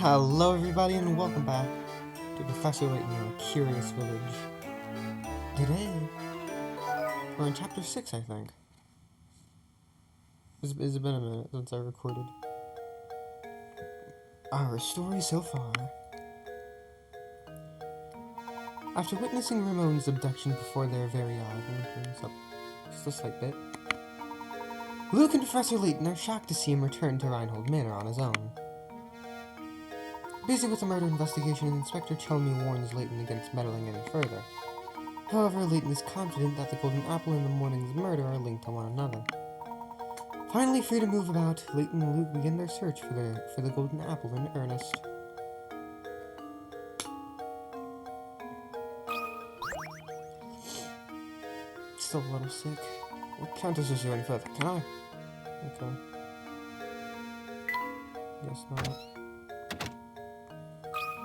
Hello everybody and welcome back to Professor Layton in a Curious Village. Today, we're in Chapter 6, I think. It's been a minute since I recorded. Our story so far. After witnessing Ramon's abduction before their very eyes, I'm going to turn this up just a slight bit. Luke and Professor Layton are shocked to see him return to Reinhold Manor on his own. Busy with the murder investigation, Inspector Chelmy warns Layton against meddling any further. However, Layton is confident that the Golden Apple and the morning's murder are linked to one another. Finally free to move about, Layton and Luke begin their search for the Golden Apple in earnest. Still a little sick. I can't assist you any further, can I? Okay. Guess not.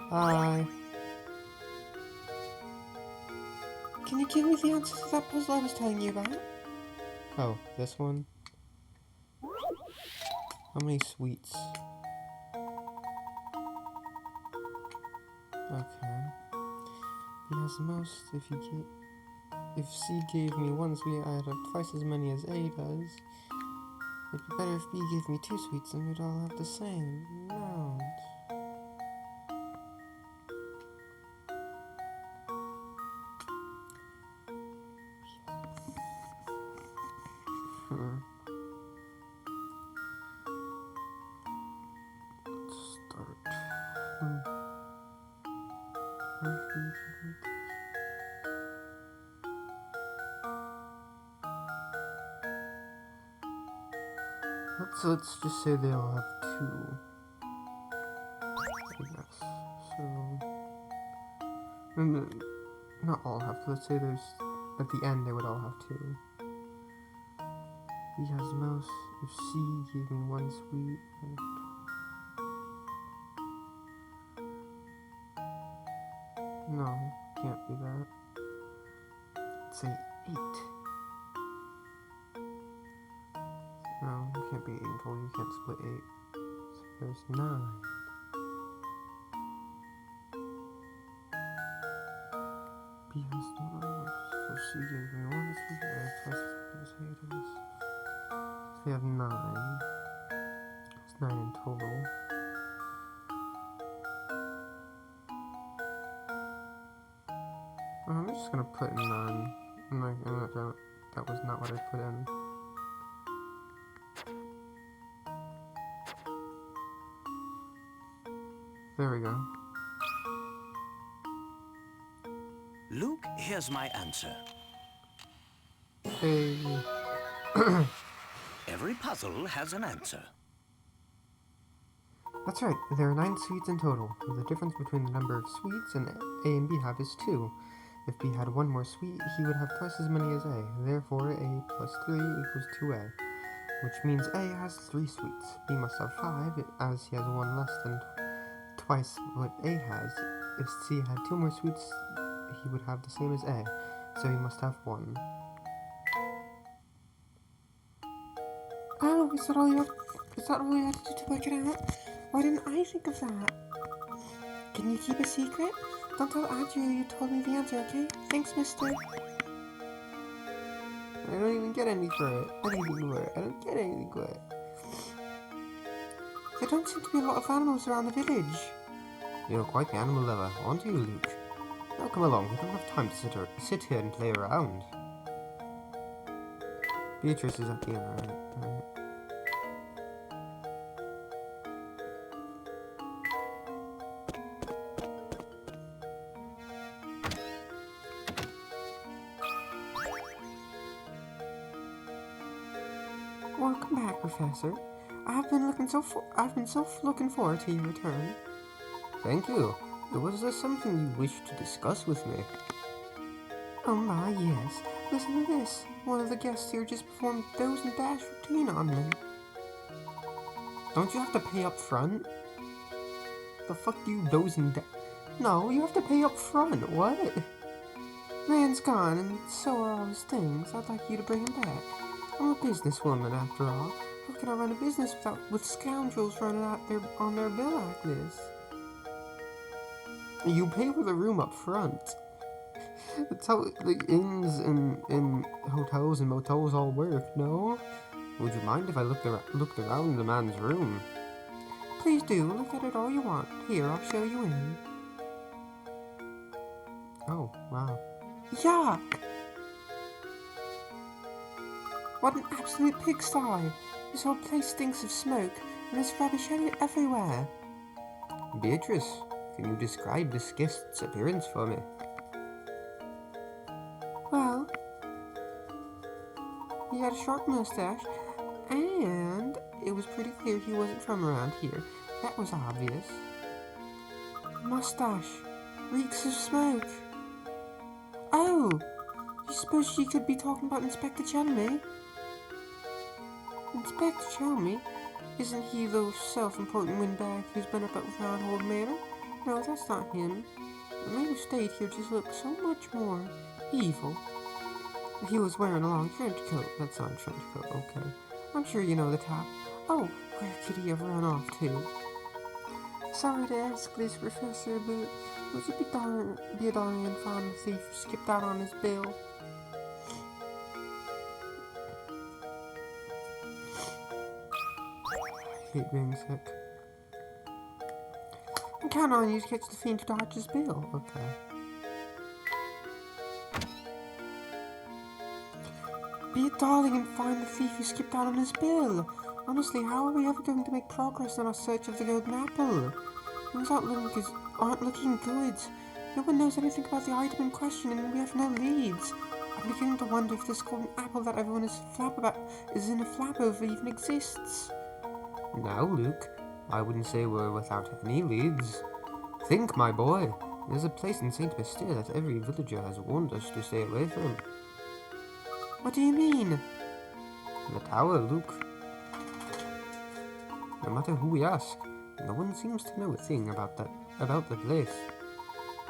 Hi. Can you give me the answer to that puzzle I was telling you about? Oh, this one? How many sweets? Okay. He has the most. If C gave me one sweet, I'd have twice as many as A does. It'd be better if B gave me 2 sweets and we'd all have the same amount. Let's start. Let's just say they all have 2. I guess. So, not all have 2. Let's say there's at the end they would all have 2. He has the most. If C gave me 1 sweet, no, can't be that. Let's say 8. No, it can't be 8 in total. You can't split 8. So there's 9. B has the most. So C gave me 1 sweet. I have twice as many as 8 is. So we have 9. It's 9 in total. I'm just gonna put in none. That was not what I put in. There we go. Luke, here's my answer. Hey. Every puzzle has an answer. That's right, there are 9 sweets in total. The difference between the number of sweets A and B have is 2. If B had 1 more sweet, he would have twice as many as A. Therefore, A plus 3 equals 2A, which means A has 3 sweets. B must have 5, as he has 1 less than twice what A has. If C had 2 more sweets, he would have the same as A, so he must have 1. Oh, is that all you have to do to work it out? Why didn't I think of that? Can you keep a secret? Don't tell Adria you told me the answer, okay? Thanks, mister. I don't even get anything for it. I don't get anything for it. There don't seem to be a lot of animals around the village. You're quite the animal lover, aren't you, Luke? Now come along, we don't have time to sit here and play around. Beatrice is at the end, right? Welcome back, Professor. I've been so looking forward to your return. Thank you. Was there something you wished to discuss with me? Oh my, yes. Listen to this. One of the guests here just performed Doze and Dash routine on me. Don't you have to pay up front? The fuck do you Doze and Dash? No, you have to pay up front. What? Man's gone, and so are all his things. I'd like you to bring him back. I'm a businesswoman, after all. How can I run a business with scoundrels running out there on their bill like this? You pay for the room up front. That's how the inns in hotels and motels all work, no? Would you mind if I looked around the man's room? Please do, look at it all you want. Here, I'll show you in. Oh, wow. Yuck! What an absolute pigsty! This whole place stinks of smoke, and there's rubbish everywhere. Beatrice, can you describe this guest's appearance for me? Well, he had a short mustache, and it was pretty clear he wasn't from around here. That was obvious. Mustache. Reeks of smoke. Oh! You suppose she could be talking about Inspector Chelmy? Inspector Chelmy? Isn't he the self-important windbag who's been up at Roundhold Manor? No, that's not him. The man who stayed here just looks so much more evil. He was wearing a long trench coat. That's not a trench coat, okay. I'm sure you know the type. Oh, where could he have run off to? Sorry to ask this, Professor, but would you be a darn and find the thief who skipped out on his bill? I hate being sick. I'm counting on you to catch the fiend who dodged his bill. Okay. Be a darling and find the thief who skipped out on his bill. Honestly, how are we ever going to make progress on our search of the golden apple? Things aren't looking good. No one knows anything about the item in question, and we have no leads. I'm beginning to wonder if this golden apple that everyone is in a flap over even exists. Now, Luke, I wouldn't say we're without any leads. Think, my boy. There's a place in Saint Bastille that every villager has warned us to stay away from. What do you mean? The tower, Luke. No matter who we ask, no one seems to know a thing about the place.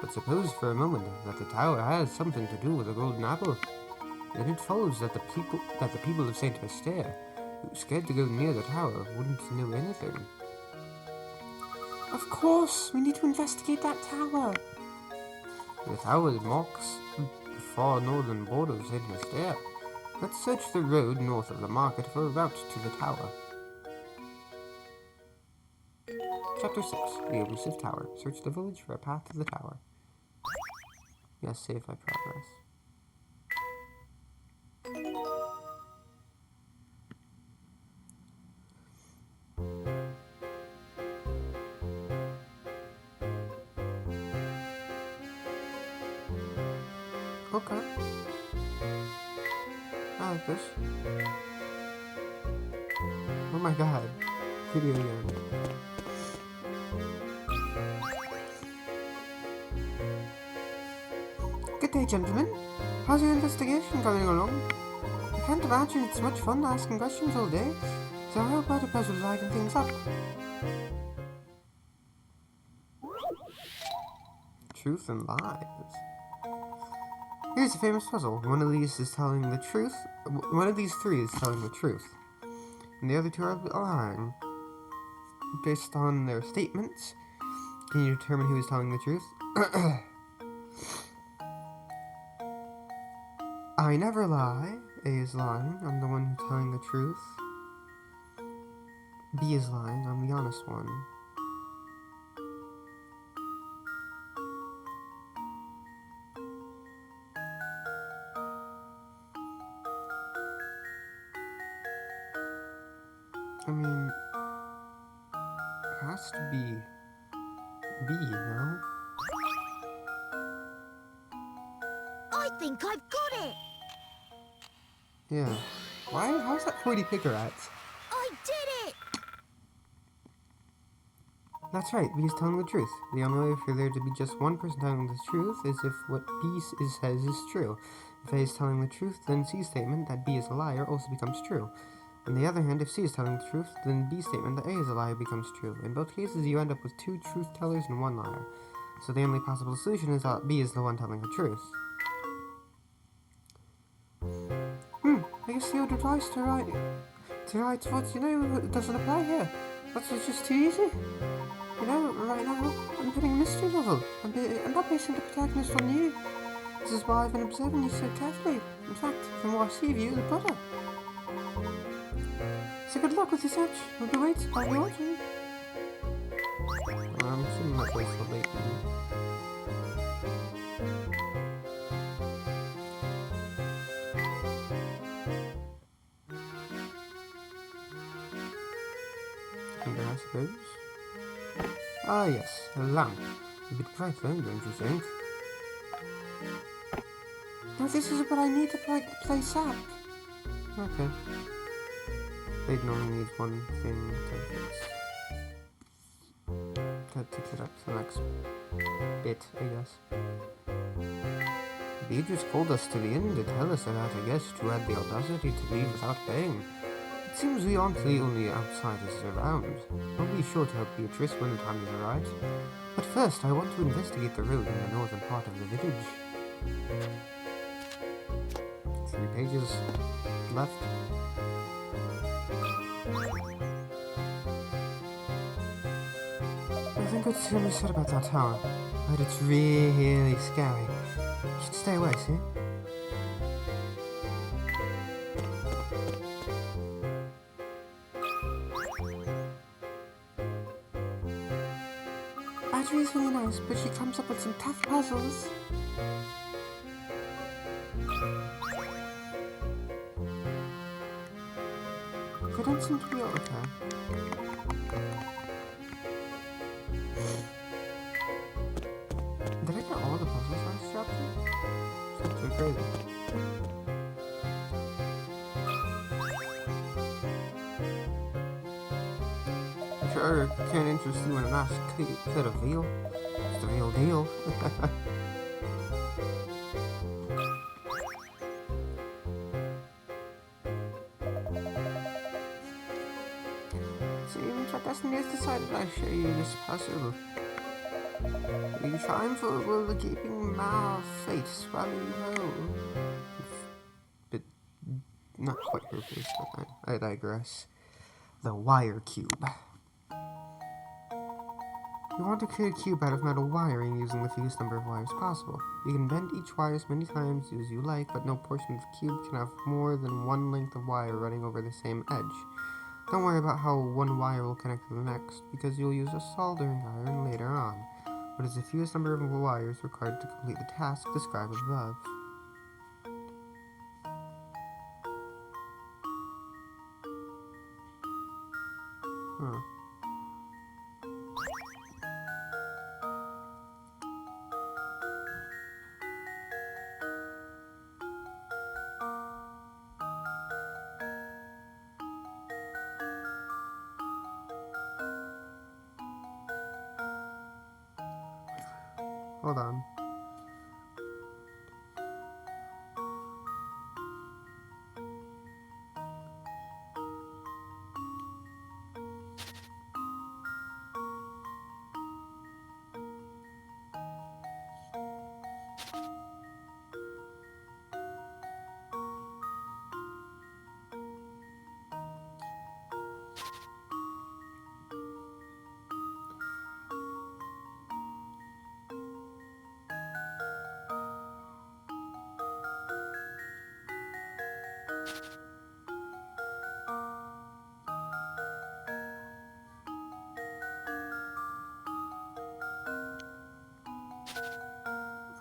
But suppose for a moment that the tower has something to do with the golden apple, then it follows that the people of Saint Bastille, who are scared to go near the tower, wouldn't know anything. Of course, we need to investigate that tower. The tower marks the far northern border of Saint Bastille. Let's search the road north of the market for a route to the tower. Chapter 6. The Elusive Tower. Search the village for a path to the tower. Yes, save my progress. Okay. I like this. Oh my god. Video game. Good day, gentlemen. How's your investigation going along? I can't imagine it's much fun asking questions all day, so how about a puzzle to liven things up? Truth and lies. Here's a famous puzzle. One of these is telling the truth. One of these three is telling the truth, and the other two are lying. Based on their statements, can you determine who is telling the truth? I never lie. A is lying. I'm the one who's telling the truth. B is lying. I'm the honest one. I mean, it has to be B, no? I think I've got it! Yeah. How's that 40 picarats? I did it! That's right, B is telling the truth. The only way for there to be just one person telling the truth is if what B says is true. If A is telling the truth, then C's statement that B is a liar also becomes true. On the other hand, if C is telling the truth, then B's statement that A is a liar becomes true. In both cases, you end up with two truth tellers and one liar. So the only possible solution is that B is the one telling the truth. I guess the old advice to write what you know doesn't apply here. That's just too easy. You know, right now, I'm putting a mystery level. I'm not basing the protagonist on you. This is why I've been observing you so carefully. In fact, the more I see of you, the better. So good luck with your search. I'll be waiting. I'm assuming that waits for Layton. I suppose. Ah, yes, a lamp. A bit brighter, don't you think? No, this is what I need to play sap. Okay. Layton only needs one thing to fix. That takes it up to the next bit, I guess. Beatrice called us to the inn to tell us about a guest who had the audacity to leave without paying. It seems we aren't the only outsiders around. I'll be sure to help Beatrice when the time is right. But first, I want to investigate the road in the northern part of the village. 3 pages left. Nothing good to be said about that tower, but it's really scary. You should stay away, see? Audrey is really nice, but she comes up with some tough puzzles. They don't seem to be all okay. Did I get all the puzzles last chapter? It's actually crazy. I'm sure it can't interest you in a nice cut of veal. It's the real deal. Seems our destiny has decided I share you this puzzle. The triumphal will the gaping maw of fate swallow you whole. But not quite her face, but I digress. The wire cube. You want to create a cube out of metal wiring using the fewest number of wires possible. You can bend each wire as many times as you like, but no portion of the cube can have more than one length of wire running over the same edge. Don't worry about how one wire will connect to the next, because you'll use a soldering iron later on. What is the fewest number of wires required to complete the task described above? Huh. Hold on.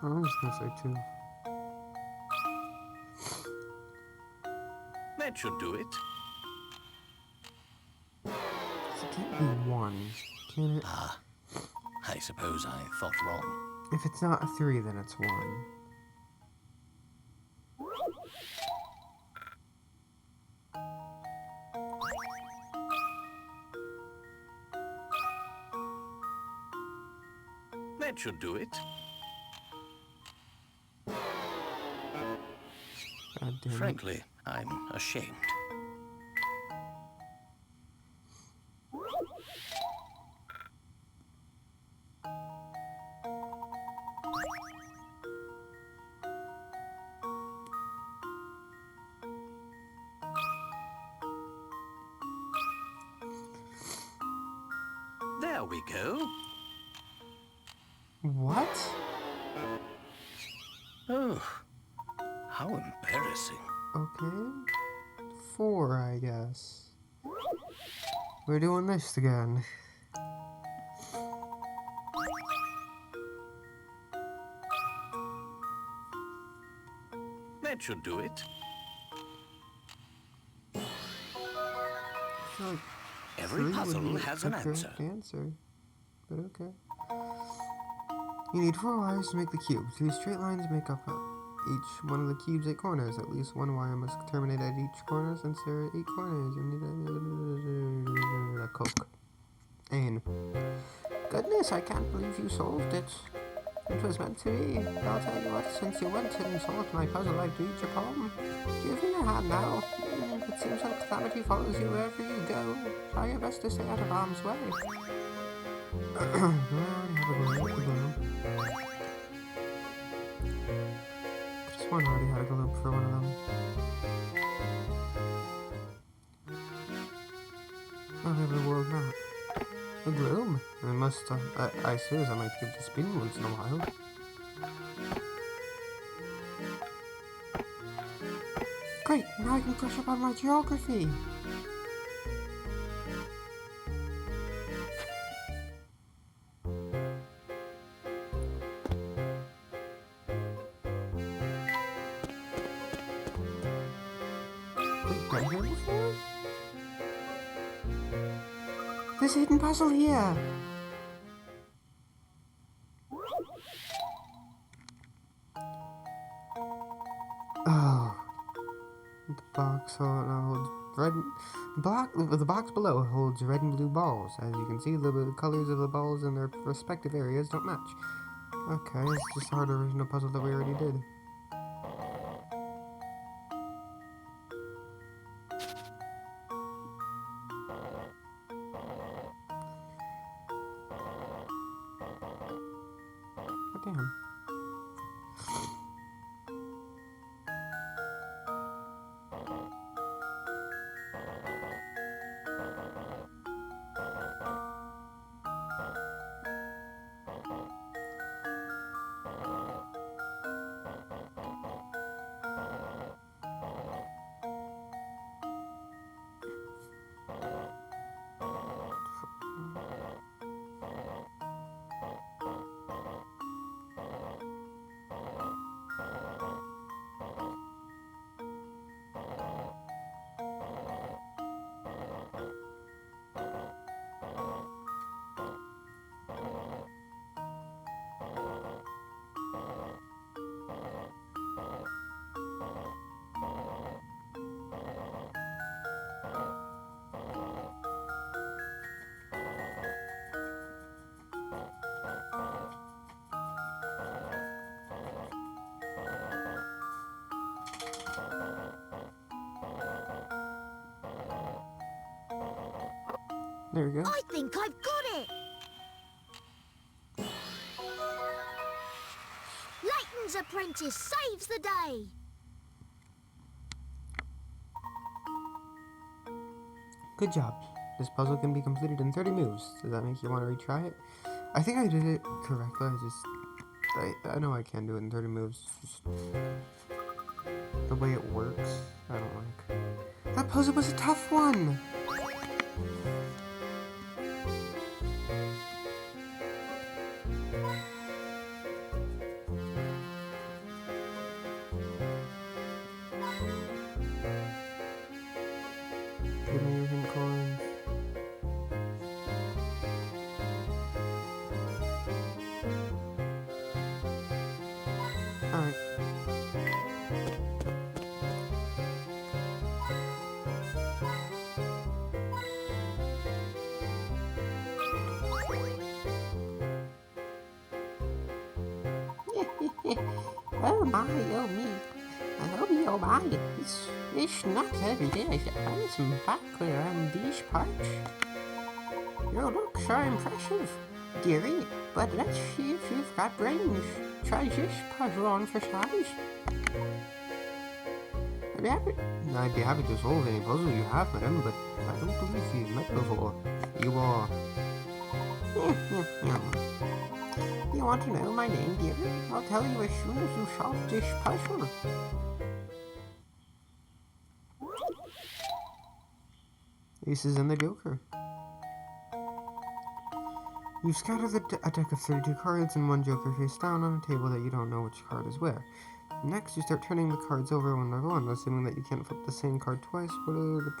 I'm just gonna say 2. That should do it. It can't be 1, can it? I suppose I thought wrong. If it's not a 3, then it's 1. That should do it. God damn it. Frankly, I'm ashamed. There we we go. What? Oh, how embarrassing. Okay. 4, I guess. We're doing this again. That should do it. I feel like Every 3 puzzle would be has a an correct answer. answer. But okay. You need 4 wires to make the cube. 3 straight lines make up each one of the cube's 8 corners. At least 1 wire must terminate at each corner since there are 8 corners. You need a Coke. Ain. Goodness, I can't believe you solved it. It was meant to be. I'll tell you what, since you went and solved my puzzle, I've read your poem. Give me your hand now. It seems like calamity follows you wherever you go. Try your best to stay out of harm's way. I already have a globe. Just one already had a globe for one of them. Oh, we have a world map. A globe? I must, I suppose I might give it a spin once in a while. Great, now I can brush up on my geography. Wait, been here before? There's a hidden puzzle here. Oh. The box holds red, black. The box below holds red and blue balls. As you can see, the colors of the balls in their respective areas don't match. Okay, it's just a hard original puzzle that we already did. Oh, damn. There we go. I think I've got it! Layton's apprentice saves the day! Good job. This puzzle can be completed in 30 moves. Does that make you want to retry it? I think I did it correctly. I know I can do it in 30 moves. Just the way it works, I don't like. That puzzle was a tough one! Give me your hint coins. Alright. Oh my, oh me. Oh my, it's not every day I get handsome back around these parts. Your looks are impressive, dearie, but let's see if you've got brains. Try this puzzle on for size. I'd be happy to solve any puzzle you have, madam, but I don't believe you've met before. You are You want to know my name, dear? I'll tell you as soon as you solve this puzzle. Aces and the Joker. You scatter a deck of 32 cards and one Joker face down on a table that you don't know which card is where. Next, you start turning the cards over one by one, assuming that you can't flip the same card twice. What are the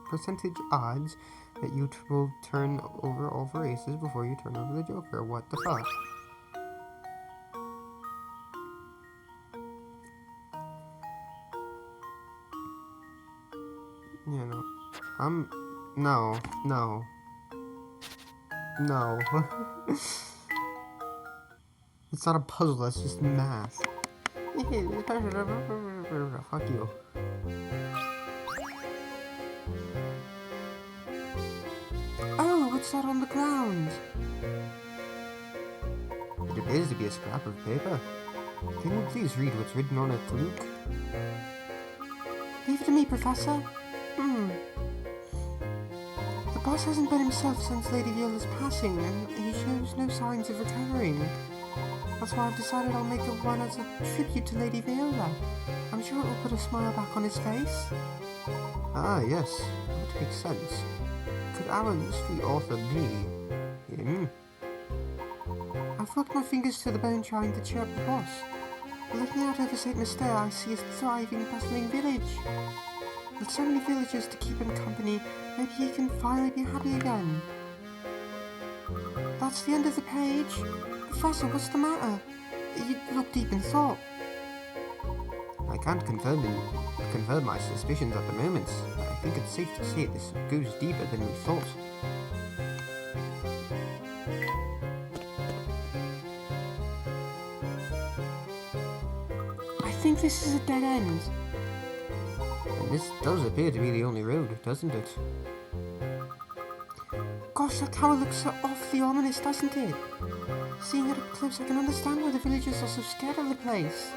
percentage odds that you will turn over all 4 aces before you turn over the Joker? What the fuck? Yeah, no. No. It's not a puzzle, that's just math. Fuck you. Oh, what's that on the ground? It appears to be a scrap of paper. Can you please read what's written on it, Luke? Leave it to me, Professor. The boss hasn't been himself since Lady Viola's passing, and he shows no signs of recovering. That's why I've decided I'll make the one as a tribute to Lady Viola. I'm sure it will put a smile back on his face. Ah, yes. That makes sense. Could our mystery author be him? I've worked my fingers to the bone trying to cheer up the boss. Looking out over St. Mystere, I see a thriving, bustling village. With so many villagers to keep him company, maybe he can finally be happy again. That's the end of the page. Professor, what's the matter? You look deep in thought. I can't confirm my suspicions at the moment, but I think it's safe to say this goes deeper than we thought. I think this is a dead end. And this does appear to be the only road, doesn't it? Gosh, that tower looks so awfully ominous, doesn't it? Seeing it up close, I can understand why the villagers are so scared of the place.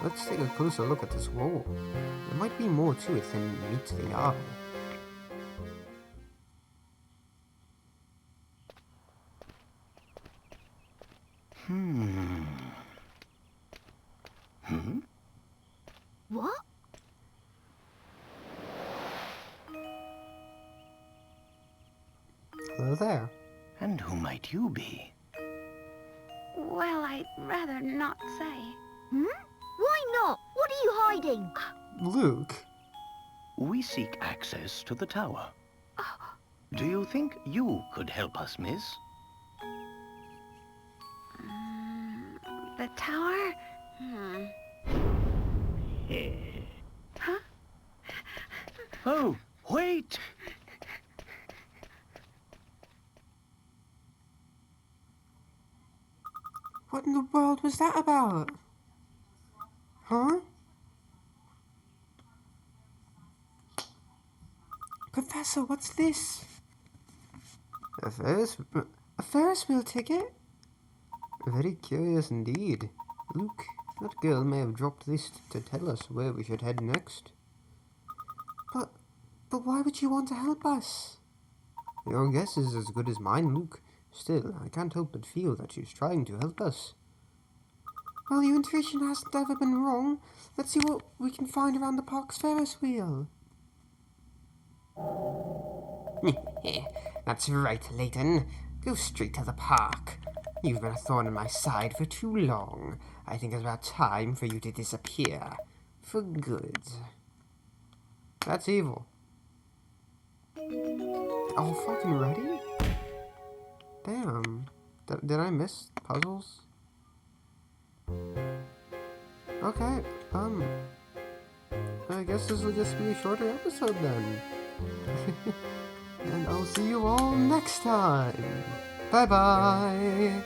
Let's take a closer look at this wall. There might be more to it than meets the eye. What? Hello there. And who might you be? Well, I'd rather not say. Why not? What are you hiding? Luke. We seek access to the tower. Do you think you could help us, miss? The tower? Huh? Oh, wait! What in the world was that about? Huh? Professor, what's this? A Ferris wheel ticket? Very curious indeed. Luke, that girl may have dropped this to tell us where we should head next. But why would you want to help us? Your guess is as good as mine, Luke. Still, I can't help but feel that she's trying to help us. Well, your intuition hasn't ever been wrong. Let's see what we can find around the park's Ferris wheel. That's right, Layton. Go straight to the park. You've been a thorn in my side for too long. I think it's about time for you to disappear. For good. That's evil. All fucking ready? Damn. Did I miss puzzles? Okay, I guess this will just be a shorter episode then. And I'll see you all next time. Bye-bye.